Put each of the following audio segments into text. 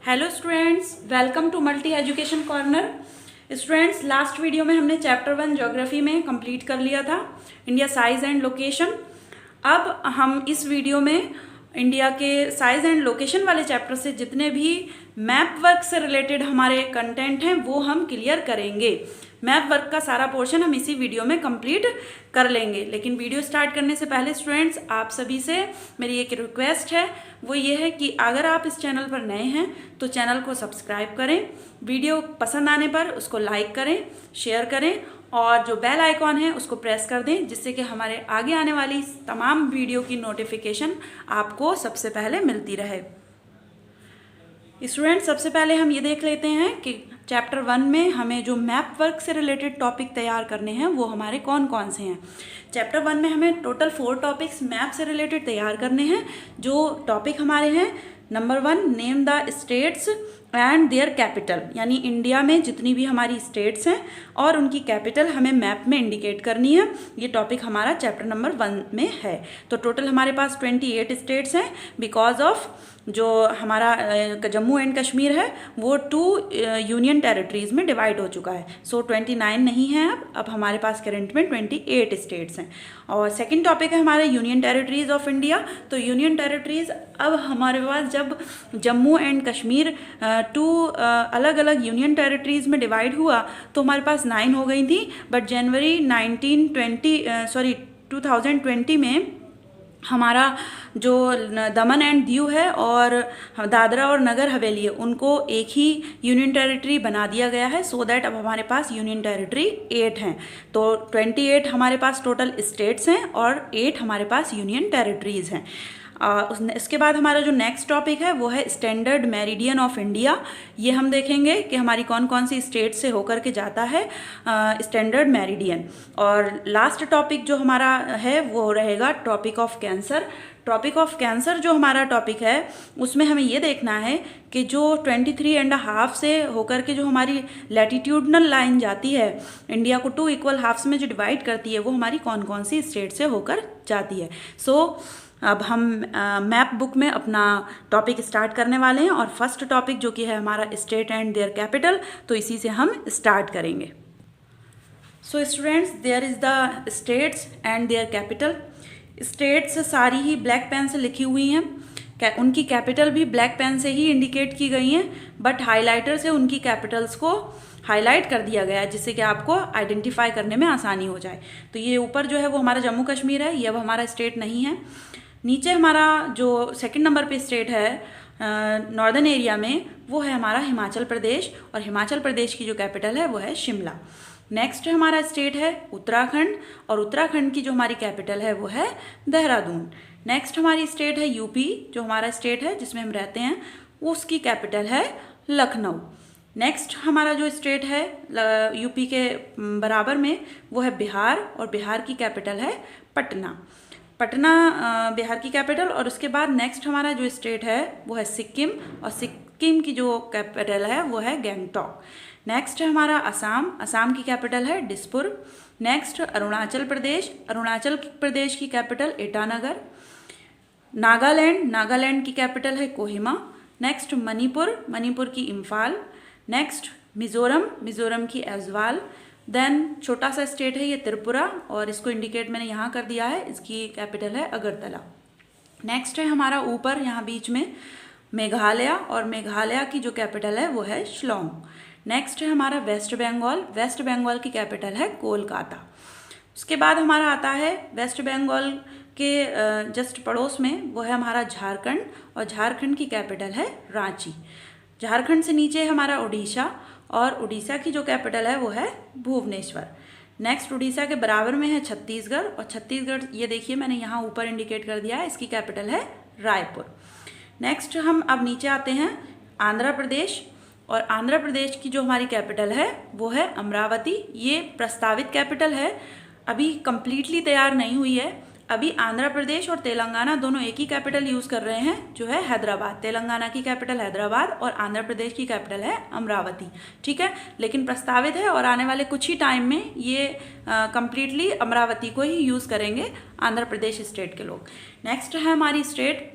Hello students, welcome to multi education corner. Students, last video में हमने chapter 1 geography में complete कर लिया था, इंडिया साइज एंड लोकेशन। अब हम इस वीडियो में इंडिया के साइज एंड लोकेशन वाले चैप्टर से जितने भी मैप वर्क से रिलेटेड हमारे कंटेंट हैं वो हम क्लियर करेंगे। मैप वर्क का सारा पोर्शन हम इसी वीडियो में कंप्लीट कर लेंगे। लेकिन वीडियो स्टार्ट करने से पहले स्टूडेंट्स, आप सभी से मेरी एक रिक्वेस्ट है, वो ये है कि अगर आप इस चैनल पर नए हैं तो चैनल को सब्सक्राइब करें, वीडियो पसंद आने पर उसको लाइक करें, शेयर करें और जो बेल आइकॉन है उसको प्रेस कर दें, जिससे कि हमारे आगे आने वाली तमाम वीडियो की नोटिफिकेशन आपको सबसे पहले मिलती रहे। स्टूडेंट्स, सबसे पहले हम ये देख लेते हैं कि चैप्टर 1 में हमें जो मैप वर्क से रिलेटेड टॉपिक तैयार करने हैं वो हमारे कौन कौन से हैं। चैप्टर 1 में हमें टोटल 4 टॉपिक्स मैप से रिलेटेड तैयार करने हैं। जो टॉपिक हमारे हैं, number 1, name the states and their capital, यानी इंडिया में जितनी भी हमारी स्टेट्स हैं और उनकी कैपिटल हमें मैप में इंडिकेट करनी है। ये टॉपिक हमारा चैप्टर नंबर 1 में है। तो टोटल हमारे पास 28 स्टेट्स हैं, बिकॉज ऑफ जो हमारा जम्मू एंड कश्मीर है वो 2 यूनियन टेरिटरीज़ में डिवाइड हो चुका है। सो 29 नहीं है, अब हमारे पास करंट में 28 स्टेट्स हैं। और सेकंड टॉपिक है हमारे यूनियन टेरिटरीज़ ऑफ इंडिया। तो यूनियन टेरिटरीज़ अब हमारे पास जब जम्मू एंड कश्मीर 2 अलग अलग यूनियन टेरिटरीज़ में डिवाइड हुआ तो हमारे पास 9 हो गई थी। बट जनवरी 2020 में हमारा जो दमन एंड दीव है और दादरा और नगर हवेली है उनको एक ही यूनियन टेरिटरी बना दिया गया है, सो दैट अब हमारे पास यूनियन टेरिटरी 8 हैं। तो 28 हमारे पास टोटल स्टेट्स हैं और 8 हमारे पास यूनियन टेरिटरीज़ हैं। इसके बाद हमारा जो नेक्स्ट टॉपिक है वो है स्टैंडर्ड मेरिडियन ऑफ इंडिया। ये हम देखेंगे कि हमारी कौन कौन सी स्टेट से होकर के जाता है स्टैंडर्ड मेरिडियन। और लास्ट टॉपिक जो हमारा है वो रहेगा topic of cancer. Topic of cancer जो हमारा टॉपिक है उसमें हमें ये देखना है कि जो 23.5 से होकर के जो हमारी लैटिट्यूडनल लाइन जाती है इंडिया को 2 इक्वल हाफ्स में जो डिवाइड करती है वो हमारी कौन कौन सी स्टेट से होकर जाती है। सो अब हम मैप बुक में अपना टॉपिक स्टार्ट करने वाले हैं और फर्स्ट टॉपिक जो कि है हमारा स्टेट एंड देयर कैपिटल, तो इसी से हम स्टार्ट करेंगे। So students, there is the states and their capital. States सारी ही ब्लैक पेन से लिखी हुई हैं, उनकी कैपिटल भी ब्लैक पेन से ही इंडिकेट की गई हैं, बट हाइलाइटर से उनकी कैपिटल्स को हाईलाइट कर दिया गया है जिससे कि आपको आइडेंटिफाई करने में आसानी हो जाए। तो ये ऊपर जो है वो हमारा जम्मू कश्मीर है, ये अब हमारा स्टेट नहीं है। नीचे हमारा जो सेकंड नंबर पे स्टेट है नॉर्दर्न एरिया में वो है हमारा हिमाचल प्रदेश, और हिमाचल प्रदेश की जो कैपिटल है वो है शिमला। नेक्स्ट हमारा स्टेट है उत्तराखंड, और उत्तराखंड की जो हमारी कैपिटल है वो है देहरादून। नेक्स्ट हमारी स्टेट है यूपी, जो हमारा स्टेट है जिसमें हम रहते हैं, उसकी कैपिटल है लखनऊ। नेक्स्ट हमारा जो स्टेट है यूपी के बराबर में वो है बिहार, और बिहार की कैपिटल है पटना। पटना बिहार की कैपिटल। और उसके बाद नेक्स्ट हमारा जो स्टेट है वो है सिक्किम, और सिक्किम की जो कैपिटल है वो है गंगटोक। नेक्स्ट है हमारा असम, असम की कैपिटल है दिसपुर। नेक्स्ट अरुणाचल प्रदेश, अरुणाचल प्रदेश की कैपिटल ईटानगर। नागालैंड, नागालैंड की कैपिटल है कोहिमा। नेक्स्ट मणिपुर, मणिपुर की इम्फाल। नेक्स्ट मिज़ोरम, मिज़ोरम की ऐज़वाल। देन छोटा सा स्टेट है ये त्रिपुरा, और इसको इंडिकेट मैंने यहाँ कर दिया है, इसकी कैपिटल है अगरतला। नेक्स्ट है हमारा ऊपर यहाँ बीच में मेघालय, और मेघालय की जो कैपिटल है वो है शिलोंग। नेक्स्ट है हमारा वेस्ट बंगाल, वेस्ट बंगाल की कैपिटल है कोलकाता। उसके बाद हमारा आता है वेस्ट बंगाल के जस्ट पड़ोस में वो है हमारा झारखंड, और झारखंड की कैपिटल है रांची। झारखंड से नीचे हमारा उड़ीसा, और उड़ीसा की जो कैपिटल है वो है भुवनेश्वर। नेक्स्ट उड़ीसा के बराबर में है छत्तीसगढ़, और छत्तीसगढ़ ये देखिए मैंने यहाँ ऊपर इंडिकेट कर दिया है, इसकी कैपिटल है रायपुर। नेक्स्ट हम अब नीचे आते हैं आंध्र प्रदेश, और आंध्र प्रदेश की जो हमारी कैपिटल है वो है अमरावती। ये प्रस्तावित कैपिटल है, अभी कंप्लीटली तैयार नहीं हुई है। अभी आंध्र प्रदेश और तेलंगाना दोनों एक ही कैपिटल यूज़ कर रहे हैं जो है हैदराबाद। तेलंगाना की कैपिटल हैदराबाद और आंध्र प्रदेश की कैपिटल है अमरावती, ठीक है। लेकिन प्रस्तावित है और आने वाले कुछ ही टाइम में ये कंप्लीटली अमरावती को ही यूज़ करेंगे आंध्र प्रदेश स्टेट के लोग। नेक्स्ट है हमारी स्टेट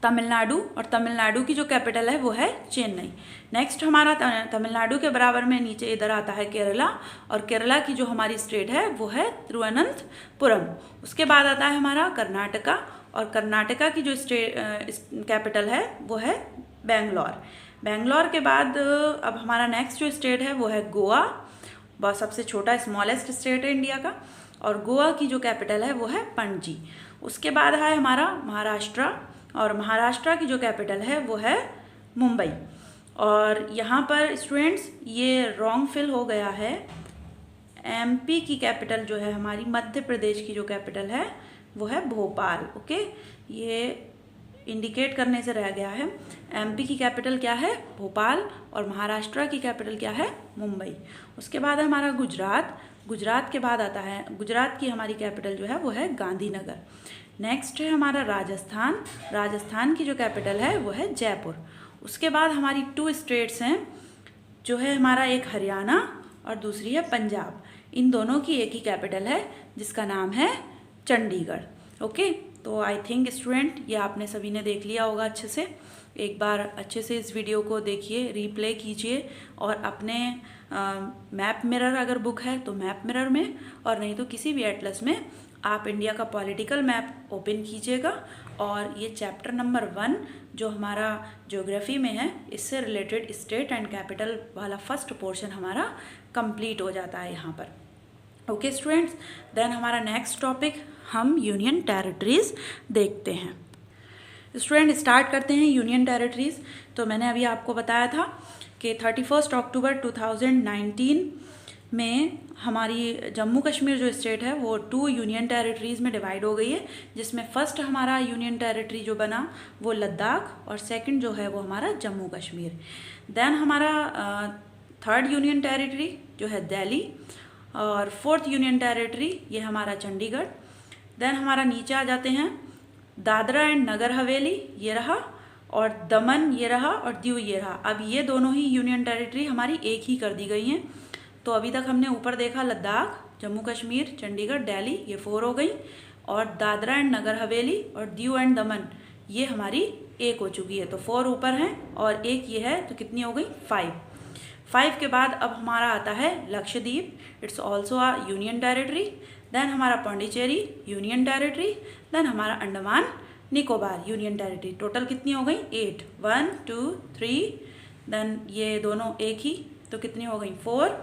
तमिलनाडु, और तमिलनाडु की जो कैपिटल है वो है चेन्नई। नेक्स्ट हमारा तमिलनाडु के बराबर में नीचे इधर आता है केरला, और केरला की जो हमारी स्टेट है वो है तिरुवनंतपुरम। उसके बाद आता है हमारा कर्नाटका, और कर्नाटका की जो स्टेट कैपिटल है वो है बेंगलोर। बेंगलोर के बाद अब हमारा नेक्स्ट जो स्टेट है वो है गोवा, बहुत सबसे छोटा स्मॉलेस्ट स्टेट है इंडिया का, और गोवा की जो कैपिटल है वो है पणजी। उसके बाद है हमारा महाराष्ट्र, और महाराष्ट्र की जो कैपिटल है वो है मुंबई। और यहाँ पर स्टूडेंट्स ये रॉन्ग फिल हो गया है, एमपी की कैपिटल जो है हमारी, मध्य प्रदेश की जो कैपिटल है वो है भोपाल। ओके, ये इंडिकेट करने से रह गया है। एमपी की कैपिटल क्या है? भोपाल, और महाराष्ट्र की कैपिटल क्या है? मुंबई। उसके बाद है हमारा गुजरात। गुजरात के बाद आता है, गुजरात की हमारी कैपिटल जो है वो है गांधीनगर। नेक्स्ट है हमारा राजस्थान। राजस्थान की जो कैपिटल है वो है जयपुर। उसके बाद हमारी 2 स्टेट्स हैं, जो है हमारा एक हरियाणा और दूसरी है पंजाब। इन दोनों की एक ही कैपिटल है जिसका नाम है चंडीगढ़। ओके, तो आई थिंक स्टूडेंट ये आपने सभी ने देख लिया होगा अच्छे से। एक बार अच्छे से इस वीडियो को देखिए, रीप्ले कीजिए, और अपने मैप मिरर अगर बुक है तो मैप मिरर में, और नहीं तो किसी भी एटलस में आप इंडिया का पॉलिटिकल मैप ओपन कीजिएगा, और ये चैप्टर नंबर 1 जो हमारा ज्योग्राफी में है, इससे रिलेटेड स्टेट एंड कैपिटल वाला फर्स्ट पोर्शन हमारा कंप्लीट हो जाता है यहाँ पर। ओके स्टूडेंट्स, देन हमारा नेक्स्ट टॉपिक हम यूनियन टेरिटरीज देखते हैं। स्टूडेंट स्टार्ट करते हैं यूनियन टेरिटरीज। तो मैंने अभी आपको बताया था कि 31 अक्टूबर 2019 में हमारी जम्मू कश्मीर जो स्टेट है वो 2 यूनियन टेरिटरीज़ में डिवाइड हो गई है, जिसमें फर्स्ट हमारा यूनियन टेरिटरी जो बना वो लद्दाख, और सेकंड जो है वो हमारा जम्मू कश्मीर। देन हमारा 3rd यूनियन टेरिटरी जो है दिल्ली, और 4th यूनियन टेरिटरी ये हमारा चंडीगढ़। देन हमारा नीचे आ जाते हैं दादरा एंड नगर हवेली, ये रहा, और दमन ये रहा, और दीव ये रहा। अब ये दोनों ही यूनियन टेरिटरी हमारी एक ही कर दी गई हैं। तो अभी तक हमने ऊपर देखा लद्दाख, जम्मू कश्मीर, चंडीगढ़, दिल्ली, ये 4 हो गई, और दादरा एंड नगर हवेली और दीव एंड दमन ये हमारी 1 हो चुकी है। तो 4 ऊपर हैं और 1 ये है, तो कितनी हो गई? 5 के बाद अब हमारा आता है Lakshadweep, it's also a union territory. Then हमारा पौंडीचेरी यूनियन टेरिटरी। देन हमारा Andaman Nicobar union territory. Total कितनी हो गई? 8, 1 2 3। देन ये दोनों एक ही, तो कितनी हो गई? 4,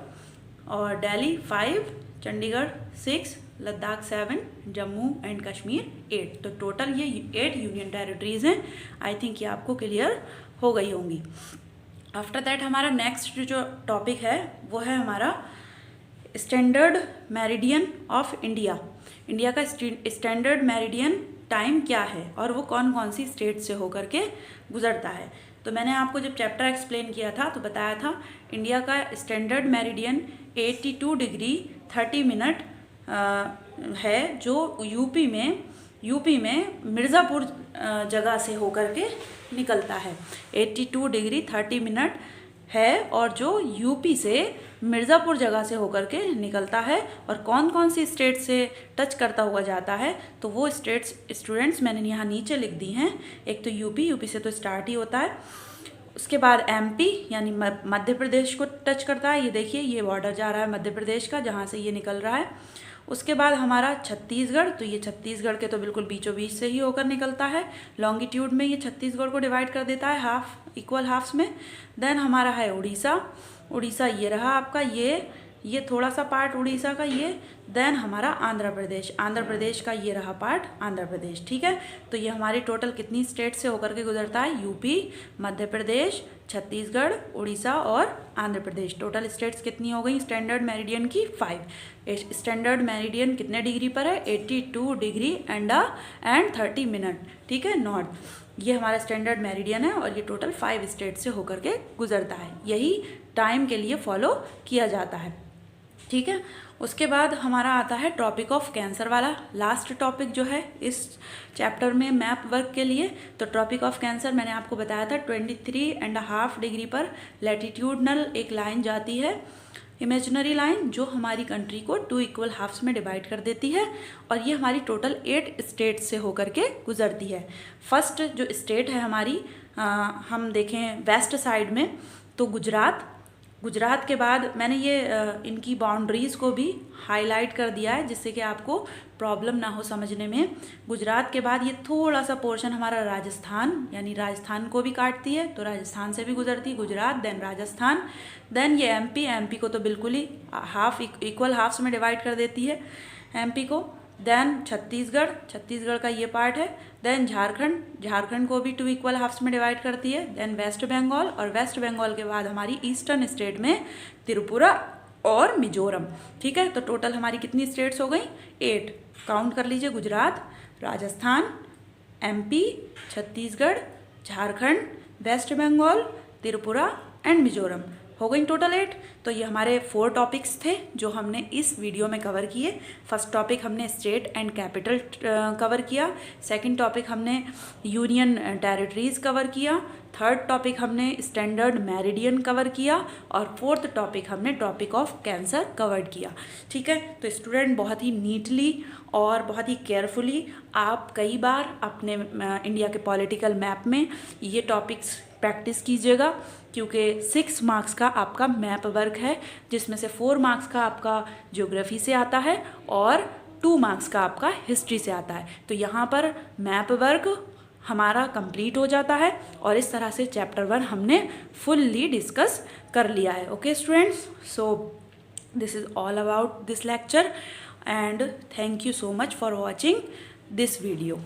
और दिल्ली 5, चंडीगढ़ 6, लद्दाख 7, जम्मू एंड कश्मीर 8। तो टोटल ये 8 यूनियन टेरिटरीज़ हैं। आई थिंक ये आपको क्लियर हो गई होंगी। आफ्टर दैट हमारा नेक्स्ट जो टॉपिक है वो है हमारा standard meridian of India. India का स्टैंडर्ड मेरिडियन टाइम क्या है और वो कौन कौन सी स्टेट से होकर के गुजरता है। तो मैंने आपको जब चैप्टर एक्सप्लेन किया था तो बताया था इंडिया का स्टैंडर्ड मेरिडियन 82 डिग्री 30 मिनट है, जो यूपी में मिर्ज़ापुर जगह से होकर के निकलता है। 82 डिग्री 30 मिनट है, और जो यूपी से मिर्ज़ापुर जगह से होकर के निकलता है। और कौन कौन सी स्टेट से टच करता हुआ जाता है, तो वो स्टेट्स स्टूडेंट्स मैंने यहाँ नीचे लिख दी हैं। एक तो यूपी से तो स्टार्ट ही होता है। उसके बाद एमपी यानी मध्य प्रदेश को टच करता है। ये देखिए, ये बॉर्डर जा रहा है मध्य प्रदेश का, जहाँ से ये निकल रहा है। उसके बाद हमारा छत्तीसगढ़, तो ये छत्तीसगढ़ के तो बिल्कुल बीचों बीच से ही होकर निकलता है। लॉन्गिट्यूड में ये छत्तीसगढ़ को डिवाइड कर देता है इक्वल हाफ्स में। देन हमारा है उड़ीसा ये रहा आपका, ये थोड़ा सा पार्ट उड़ीसा का ये। देन हमारा आंध्र प्रदेश का ये रहा पार्ट आंध्र प्रदेश। ठीक है, तो ये हमारी टोटल कितनी स्टेट से होकर के गुजरता है? यूपी, मध्य प्रदेश, छत्तीसगढ़, उड़ीसा और आंध्र प्रदेश। टोटल स्टेट्स कितनी हो गई स्टैंडर्ड मेरिडियन की? 5। स्टैंडर्ड मेरिडियन कितने डिग्री पर है? 82 डिग्री एंड 30 मिनट। ठीक है, नॉर्थ। ये हमारा स्टैंडर्ड मेरिडियन है और ये टोटल 5 स्टेट से होकर के गुजरता है। यही टाइम के लिए फॉलो किया जाता है। ठीक है, उसके बाद हमारा आता है ट्रॉपिक ऑफ कैंसर वाला लास्ट टॉपिक जो है इस चैप्टर में मैप वर्क के लिए। तो ट्रॉपिक ऑफ कैंसर मैंने आपको बताया था 23.5 डिग्री पर लैटिट्यूडनल एक लाइन जाती है, इमेजिनरी लाइन, जो हमारी कंट्री को 2 इक्वल हाफ्स में डिवाइड कर देती है और ये हमारी टोटल 8 स्टेट से होकर के गुजरती है। फर्स्ट जो स्टेट है हमारी, हम देखें वेस्ट साइड में तो गुजरात के बाद मैंने ये इनकी बाउंड्रीज़ को भी हाईलाइट कर दिया है जिससे कि आपको प्रॉब्लम ना हो समझने में। गुजरात के बाद ये थोड़ा सा पोर्शन हमारा राजस्थान, यानी राजस्थान को भी काटती है, तो राजस्थान से भी गुजरती है गुजरात, देन राजस्थान, देन ये एमपी को तो बिल्कुल ही इक्वल हाफ्स में डिवाइड कर देती है एमपी को, देन छत्तीसगढ़ का ये पार्ट है, देन झारखंड को भी 2 इक्वल हाफ्स में डिवाइड करती है, देन वेस्ट बंगाल, और वेस्ट बंगाल के बाद हमारी ईस्टर्न स्टेट में त्रिपुरा और मिजोरम। ठीक है, तो टोटल हमारी कितनी स्टेट्स हो गई? 8। काउंट कर लीजिए, Gujarat, Rajasthan, MP, Chhattisgarh, Jharkhand, West Bengal, Tripura and Mizoram, हो गई टोटल 8। तो ये हमारे 4 टॉपिक्स थे जो हमने इस वीडियो में कवर किए। फर्स्ट टॉपिक हमने स्टेट एंड कैपिटल कवर किया, सेकंड टॉपिक हमने यूनियन टेरिटरीज कवर किया, थर्ड टॉपिक हमने स्टैंडर्ड मेरिडियन कवर किया, और फोर्थ टॉपिक हमने टॉपिक ऑफ कैंसर कवर्ड किया। ठीक है, तो स्टूडेंट बहुत ही नीटली और बहुत ही केयरफुली आप कई बार अपने इंडिया के पॉलिटिकल मैप में ये टॉपिक्स प्रैक्टिस कीजिएगा, क्योंकि 6 मार्क्स का आपका मैप वर्क है जिसमें से 4 मार्क्स का आपका ज्योग्राफी से आता है और 2 मार्क्स का आपका हिस्ट्री से आता है। तो यहाँ पर मैप वर्क हमारा कंप्लीट हो जाता है और इस तरह से चैप्टर 1 हमने फुल्ली डिस्कस कर लिया है। Okay students, so this is all about this lecture and thank you so much for watching this video.